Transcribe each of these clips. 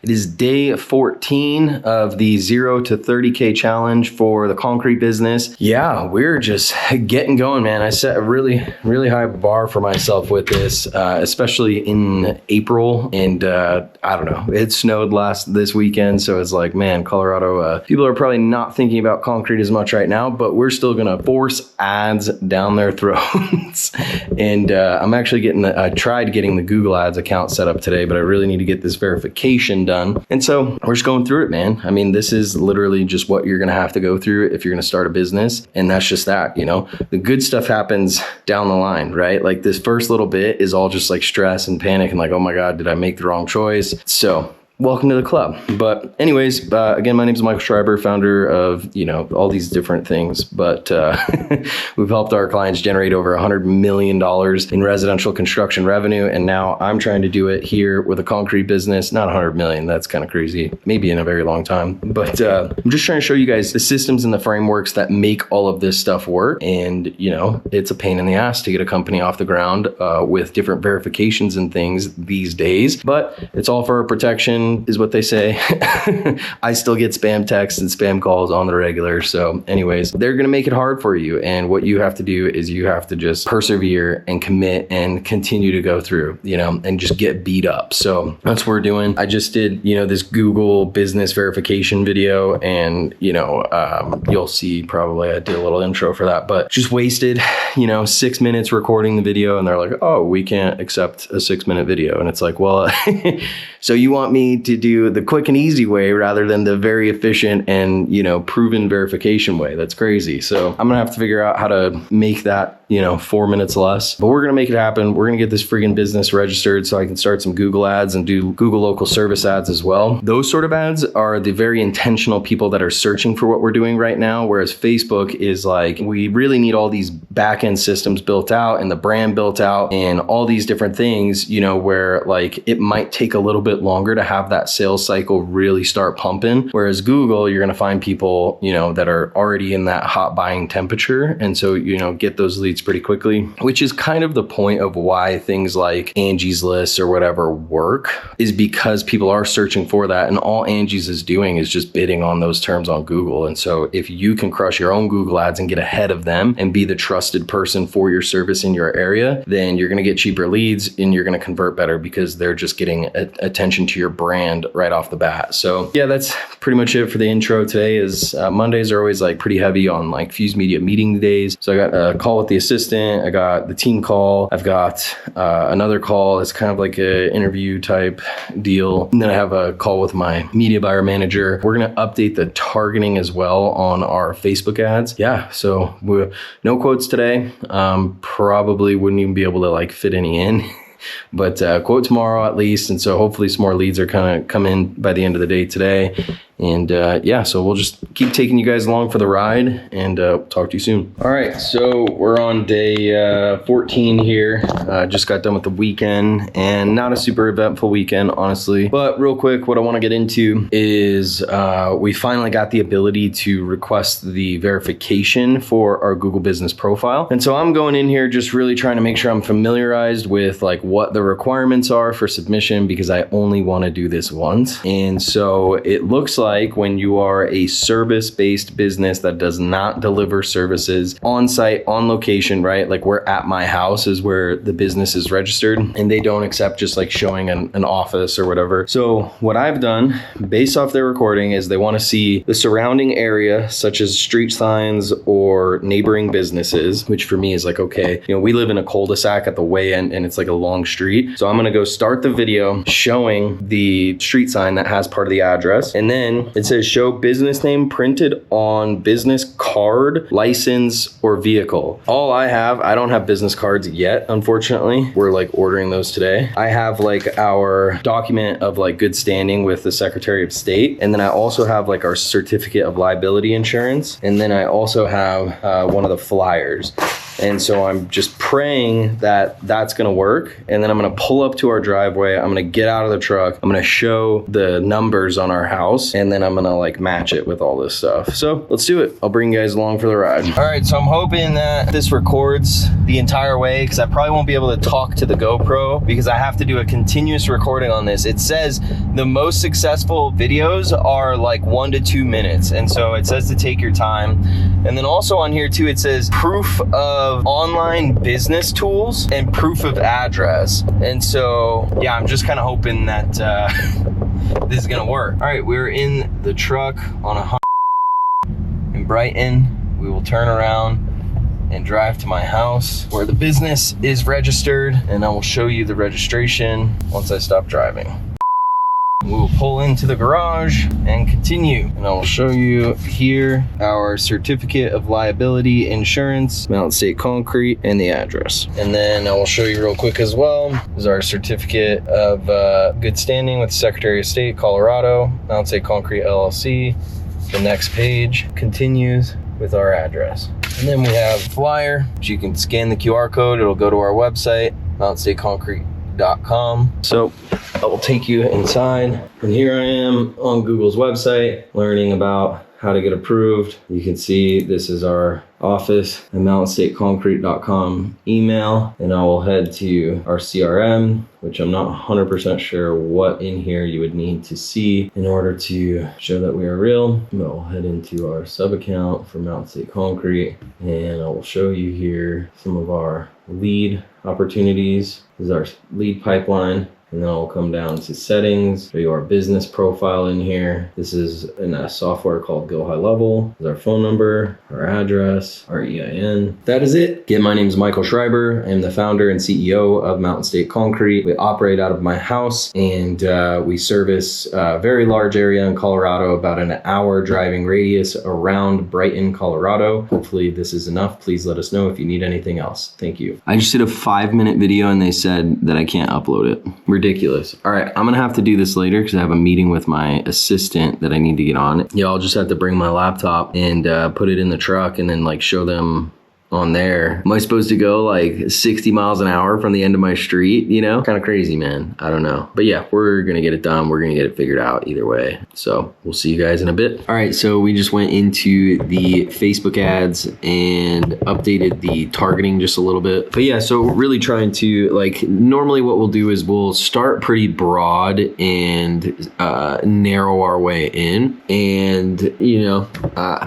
It is day 14 of the 0 to 30K challenge for the concrete business. Yeah, we're just getting going, man. I set a really high bar for myself with this, especially in April. And I don't know, it snowed this weekend. So it's like, man, Colorado, people are probably not thinking about concrete as much right now, but we're still going to force ads down their throats. And I'm actually I tried getting the Google Ads account set up today, but I really need to get this verification done. And so we're just going through it, man. I mean, this is literally just what you're going to have to go through if you're going to start a business. And that's just that, you know, the good stuff happens down the line, right? Like this first little bit is all just like stress and panic and like, oh my God, did I make the wrong choice? So welcome to the club. But anyways, again, my name is Michael Schreiber, founder of, you know, all these different things. But we've helped our clients generate over $100 million in residential construction revenue. And now I'm trying to do it here with a concrete business. Not 100 million. That's kind of crazy. Maybe in a very long time. But I'm just trying to show you guys the systems and the frameworks that make all of this stuff work. And, you know, it's a pain in the ass to get a company off the ground with different verifications and things these days. But it's all for our protection, is what they say. I still get spam texts and spam calls on the regular. So anyways, they're going to make it hard for you. And what you have to do is you have to just persevere and commit and continue to go through, you know, and just get beat up. So that's what we're doing. I just did, you know, this Google business verification video, and, you know, you'll see probably I did a little intro for that, but just wasted, you know, 6 minutes recording the video. And they're like, oh, we can't accept a 6-minute video. And it's like, well, so you want me to do the quick and easy way rather than the very efficient and, you know, proven verification way? That's crazy. So I'm gonna have to figure out how to make that, you know, 4 minutes less, but we're gonna make it happen. We're gonna get this friggin' business registered so I can start some Google ads and do Google local service ads as well. Those sort of ads are the very intentional people that are searching for what we're doing right now. Whereas Facebook is like, we really need all these back-end systems built out and the brand built out and all these different things, you know, where like it might take a little bit longer to have that sales cycle really start pumping. Whereas Google, you're going to find people, you know, that are already in that hot buying temperature. And so, you know, get those leads pretty quickly, which is kind of the point of why things like Angie's List or whatever work, is because people are searching for that. And all Angie's is doing is just bidding on those terms on Google. And so if you can crush your own Google ads and get ahead of them and be the trusted person for your service in your area, then you're going to get cheaper leads and you're going to convert better because they're just getting attention to your brand right off the bat. So yeah, that's pretty much it for the intro today. Is Mondays are always like pretty heavy on like Fuse Media meeting days. So I got a call with the assistant, I got the team call, I've got another call. It's kind of like a interview type deal. And then I have a call with my media buyer manager. We're going to update the targeting as well on our Facebook ads. Yeah. So no quotes today. Probably wouldn't even be able to like fit any in. But quote tomorrow at least. And so hopefully some more leads are kind of come in by the end of the day today. And yeah, so we'll just keep taking you guys along for the ride, and talk to you soon. All right, so we're on day 14 here. Just got done with the weekend, and not a super eventful weekend, honestly. But real quick, what I want to get into is we finally got the ability to request the verification for our Google business profile. And so I'm going in here just really trying to make sure I'm familiarized with like what the requirements are for submission, because I only want to do this once. And so it looks like when you are a service-based business that does not deliver services on site, on location, right? Like we're at my house is where the business is registered, and they don't accept just like showing an office or whatever. So what I've done based off their recording is they want to see the surrounding area, such as street signs or neighboring businesses, which for me is like, okay, you know, we live in a cul-de-sac at the way end and it's like a long street. So I'm going to go start the video showing the street sign that has part of the address. And then it says show business name printed on business card, license, or vehicle. I don't have business cards yet, unfortunately. We're like ordering those today. I have like our document of like good standing with the Secretary of State. And then I also have like our certificate of liability insurance. And then I also have one of the flyers. And so I'm just praying that that's gonna work. And then I'm gonna pull up to our driveway. I'm gonna get out of the truck. I'm gonna show the numbers on our house, and then I'm gonna like match it with all this stuff. So let's do it. I'll bring you guys along for the ride. All right, so I'm hoping that this records the entire way, because I probably won't be able to talk to the GoPro because I have to do a continuous recording on this. It says the most successful videos are like 1 to 2 minutes. And so it says to take your time. And then also on here too, it says proof of online business tools and proof of address. And so, yeah, I'm just kind of hoping that this is gonna work. All right, we're in the truck on a in Brighton. We will turn around and drive to my house where the business is registered, and I will show you the registration once I stop driving. We will pull into the garage and continue, and I will show you here our certificate of liability insurance, Mountain State Concrete, and the address. And then I will show you real quick as well is our certificate of good standing with the Secretary of State, Colorado, Mountain State Concrete LLC. The next page continues with our address. And then we have a flyer, which you can scan the QR code. It'll go to our website, mountainstateconcrete.com. So I will take you inside. And here I am on Google's website, learning about how to get approved. You can see this is our office, the mountainstateconcrete.com email, and I will head to our CRM, which I'm not 100% sure what in here you would need to see in order to show that we are real. I'll head into our sub account for Mountain State Concrete, and I will show you here some of our lead opportunities. This is our lead pipeline. And then I'll come down to settings, show you our business profile in here. This is in a software called Go High Level. This is our phone number, our address, our EIN. That is it. Again, my name is Michael Schreiber. I am the founder and CEO of Mountain State Concrete. We operate out of my house, and we service a very large area in Colorado, about an hour driving radius around Brighton, Colorado. Hopefully this is enough. Please let us know if you need anything else. Thank you. I just did a 5-minute video and they said that I can't upload it. Ridiculous. All right, I'm gonna have to do this later because I have a meeting with my assistant that I need to get on. Yeah, I'll just have to bring my laptop and put it in the truck and then like show them on there. Am I supposed to go like 60 miles an hour from the end of my street? You know, kind of crazy, man. I don't know. But yeah, we're gonna get it done. We're gonna get it figured out either way. So we'll see you guys in a bit. All right, so we just went into the Facebook ads and updated the targeting just a little bit. But yeah, so really trying to like, normally what we'll do is we'll start pretty broad and narrow our way in. And you know,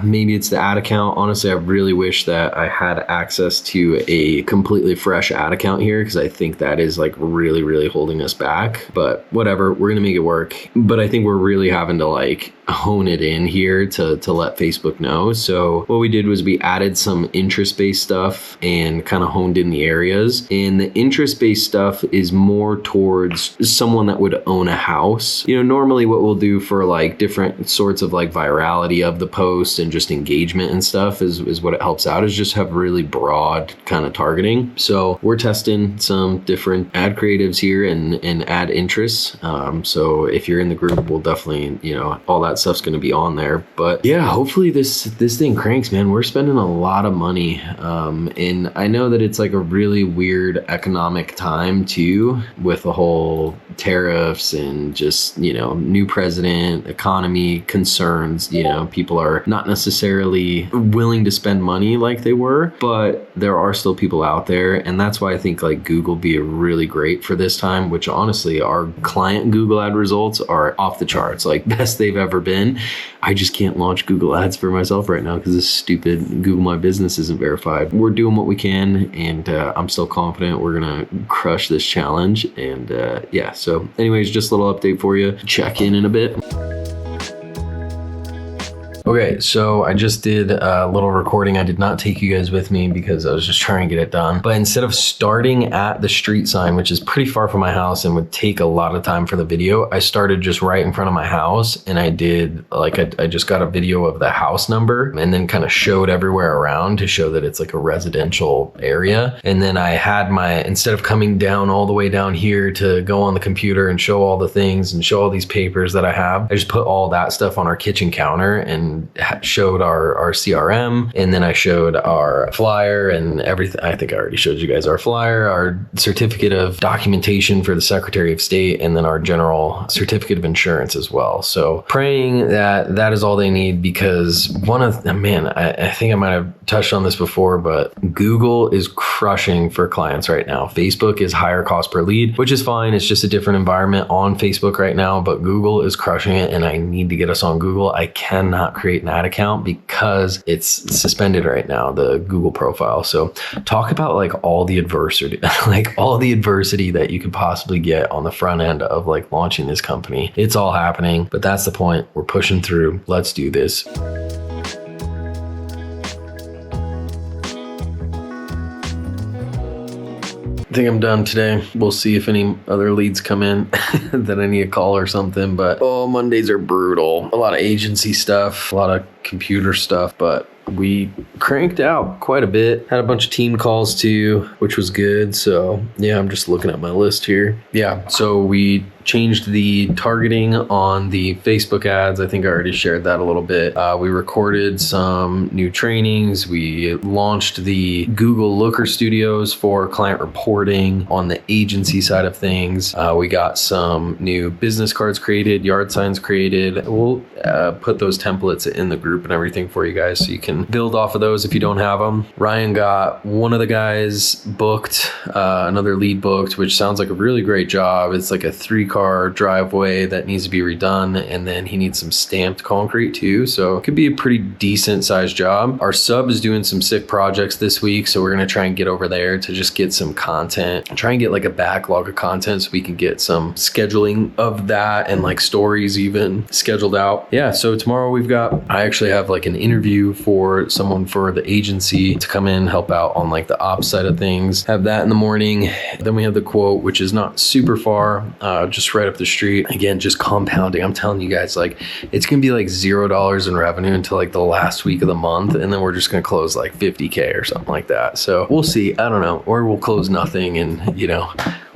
maybe it's the ad account. Honestly, I really wish that I had access to a completely fresh ad account here, because I think that is like really holding us back. But whatever, we're gonna make it work. But I think we're really having to like hone it in here to let Facebook know. So what we did was we added some interest-based stuff and kind of honed in the areas. And the interest-based stuff is more towards someone that would own a house. You know, normally what we'll do for like different sorts of like virality of the post and just engagement and stuff is what it helps out, is just have really broad kind of targeting. So we're testing some different ad creatives here and ad interests. So if you're in the group, we'll definitely, you know, all that stuff's going to be on there. But yeah, hopefully this thing cranks, man. We're spending a lot of money. And I know that it's like a really weird economic time too, with the whole tariffs and just, you know, new president, economy concerns. You know, people are not necessarily willing to spend money like they were, but there are still people out there. And that's why I think like Google be really great for this time, which honestly our client Google ad results are off the charts, like best they've ever been. I just can't launch Google ads for myself right now because this stupid Google My Business isn't verified. We're doing what we can, and I'm still confident we're gonna crush this challenge. And yeah, so anyways, just a little update for you. Check in a bit. Okay, so I just did a little recording. I did not take you guys with me because I was just trying to get it done. But instead of starting at the street sign, which is pretty far from my house and would take a lot of time for the video, I started just right in front of my house, and I did like, I just got a video of the house number and then kind of showed everywhere around to show that it's like a residential area. And then I had my, instead of coming down all the way down here to go on the computer and show all the things and show all these papers that I have, I just put all that stuff on our kitchen counter and and showed our CRM, and then I showed our flyer and everything. I think I already showed you guys our flyer, our certificate of documentation for the Secretary of State, and then our general certificate of insurance as well. So praying that that is all they need, because I think I might have touched on this before, but Google is crushing for clients right now. Facebook is higher cost per lead, which is fine. It's just a different environment on Facebook right now, but Google is crushing it, and I need to get us on Google. I cannot create an ad account because it's suspended right now, the Google profile. So talk about like all the adversity, that you could possibly get on the front end of like launching this company. It's all happening, but that's the point. We're pushing through. Let's do this. I think I'm done today. We'll see if any other leads come in that I need a call or something. But Mondays are brutal. A lot of agency stuff, a lot of computer stuff, but we cranked out quite a bit. Had a bunch of team calls too, which was good. So yeah, I'm just looking at my list here. Yeah, so we changed the targeting on the Facebook ads. I think I already shared that a little bit. We recorded some new trainings. We launched the Google Looker Studios for client reporting on the agency side of things. We got some new business cards created, yard signs created. We'll put those templates in the group and everything for you guys, so you can build off of those if you don't have them. Ryan got one of the guys booked, another lead booked, which sounds like a really great job. It's like a 3-car driveway that needs to be redone, and then he needs some stamped concrete too, so it could be a pretty decent sized job. Our sub is doing some sick projects this week, so we're going to try and get over there to just get some content, try and get like a backlog of content so we can get some scheduling of that and like stories even scheduled out. Yeah, so tomorrow I actually have like an interview for someone for the agency to come in, help out on like the ops side of things. Have that in the morning. Then we have the quote, which is not super far, just right up the street. Again, just compounding. I'm telling you guys, like, it's gonna be like $0 in revenue until like the last week of the month, and then we're just gonna close like 50K or something like that. So we'll see. I don't know, or we'll close nothing, and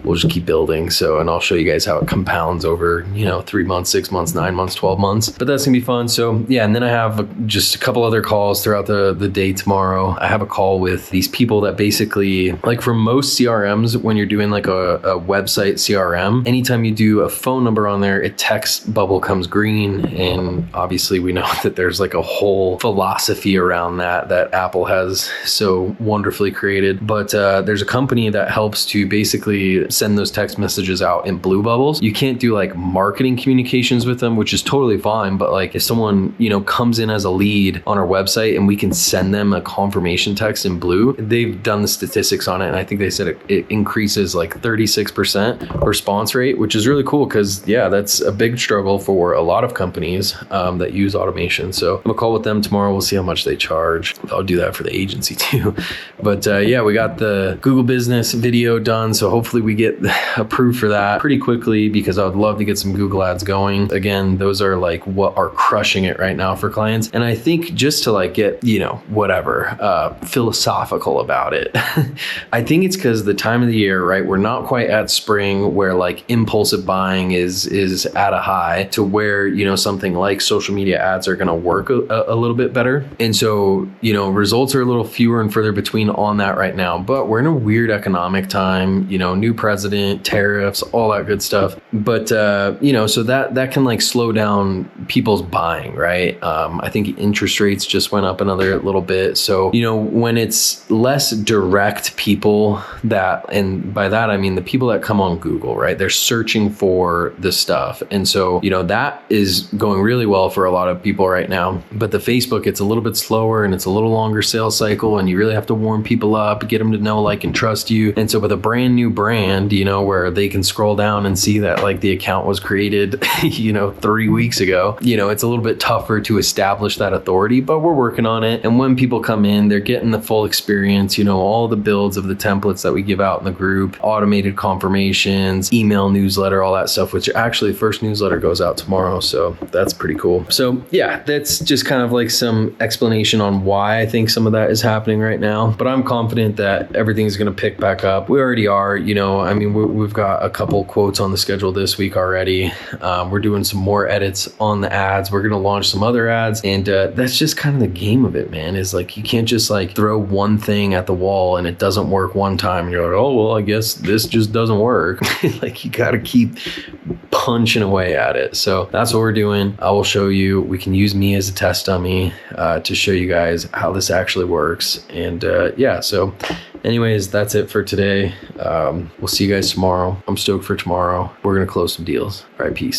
we'll just keep building. So, and I'll show you guys how it compounds over, 3 months, 6 months, 9 months, 12 months. But that's gonna be fun. So yeah, and then I have just a couple other calls throughout the day tomorrow. I have a call with these people that basically, like for most CRMs, when you're doing like a website CRM, anytime you do a phone number on there, a text bubble comes green. And obviously we know that there's like a whole philosophy around that Apple has so wonderfully created. But there's a company that helps to basically send those text messages out in blue bubbles. You can't do like marketing communications with them, which is totally fine. But like if someone, comes in as a lead on our website and we can send them a confirmation text in blue, they've done the statistics on it. And I think they said it increases like 36% response rate, which is really cool because yeah, that's a big struggle for a lot of companies that use automation. So I'm gonna call with them tomorrow. We'll see how much they charge. I'll do that for the agency too. But yeah, we got the Google Business video done. So hopefully we get approved for that pretty quickly, because I would love to get some Google ads going. Again, those are like what are crushing it right now for clients. And I think just to like get, philosophical about it, I think it's because the time of the year, right? We're not quite at spring where like impulsive buying is at a high to where, something like social media ads are going to work a little bit better. And so, results are a little fewer and further between on that right now, but we're in a weird economic time, new president, tariffs, all that good stuff. But, so that can like slow down people's buying, right? I think interest rates just went up another little bit. So, when it's less direct people that, and by that, I mean the people that come on Google, right? They're searching for the stuff. And so, that is going really well for a lot of people right now. But the Facebook, it's a little bit slower and it's a little longer sales cycle, and you really have to warm people up, get them to know, like, and trust you. And so with a brand new brand, where they can scroll down and see that like the account was created, 3 weeks ago, it's a little bit tougher to establish that authority, but we're working on it. And when people come in, they're getting the full experience, all the builds of the templates that we give out in the group, automated confirmations, email newsletter, all that stuff, which actually first newsletter goes out tomorrow. So that's pretty cool. So yeah, that's just kind of like some explanation on why I think some of that is happening right now, but I'm confident that everything's going to pick back up. We already are, I mean, we've got a couple quotes on the schedule this week already. We're doing some more edits on the ads. We're going to launch some other ads. And that's just kind of the game of it, man, is like, you can't just like throw one thing at the wall and it doesn't work one time. And you're like, oh, well, I guess this just doesn't work. Like, you got to keep punching away at it. So that's what we're doing. I will show you. We can use me as a test dummy to show you guys how this actually works. And yeah, so anyways, that's it for today. We'll see you guys tomorrow. I'm stoked for tomorrow. We're going to close some deals. All right, peace.